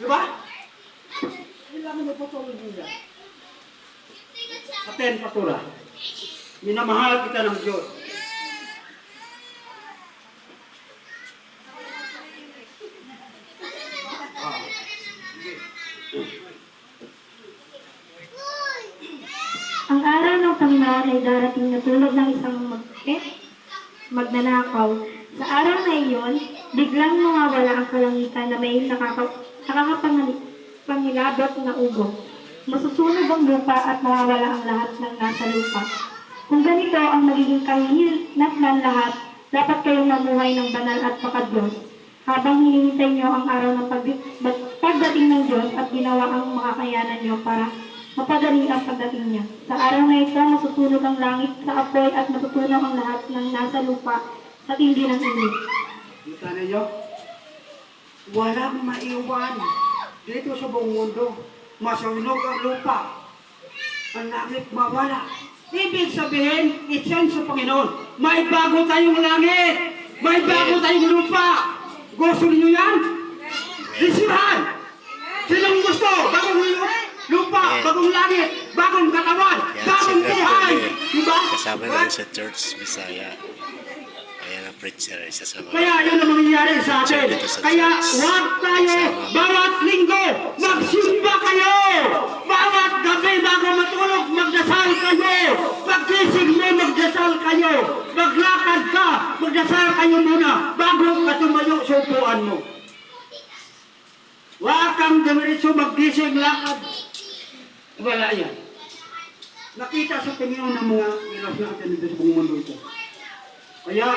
Di ba? Kailangan mo patuloy nila. Sa 10 patura. Minamahal kita ng Diyos. Ang araw ng Panginoon ay darating na tulad ng isang magnanakaw. Sa araw na iyon, biglang mawawala ang kalangitan na may nakakapangilabot na ugong. Masusunog ang lupa at mawawala ang lahat ng nasa lupa. Kung ganito ang magiging kahihinat ng lahat, dapat kayong mamuhay ng banal at makadlos, habang hinihintay niyo ang araw ng pagdating ng Diyos at ginawa ang makakayanan niyo para mapadali ang pagdating niya. Sa araw na ito, masusunog ang langit sa apoy at matutunaw ang lahat ng nasa lupa sa tindi ng init. Kita ninyo? Walang maiwan dito sa buong mundo. Masunog ang lupa. Ang langit mawala. Ibig sabihin, itsen sa Panginoon, may bago tayong langit. May bago tayong lupa. Gusto niyo yan? Disihan! Sinong gusto? Bagong lupa, bagong langit, bagong katawan, bagong buhay. Diba? Kasama na sa Church Bisaya. Ayan ang preacher, isa sa mga... Kaya yun ang mangyayari sa atin. Kaya huwag tayo, bawat linggo, magsimba kayo. Bawat gabi bago matulog, magdasal kayo. Pagkisig mo, magdasal kayo. Maglakad ka, magdasal kayo muna bago ka tumayo sa upuan mo. Huwag kang damiritso maggising lakad. Wala yan. Nakita sa Panginoon ng mga ilas natin dito sa buong mundo ito. Kaya,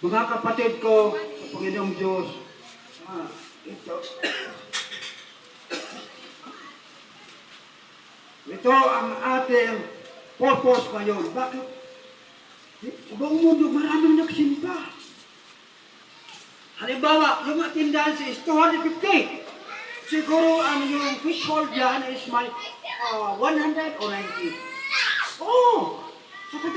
mga kapatid ko sa Panginoong Diyos, ito ang ating purpose ngayon. Bakit? Sa buong mundo maraming nagsimba. Halimbawa, yung attendance is 250. Siguro ang yung threshold dyan is my 100 or 90. Oh!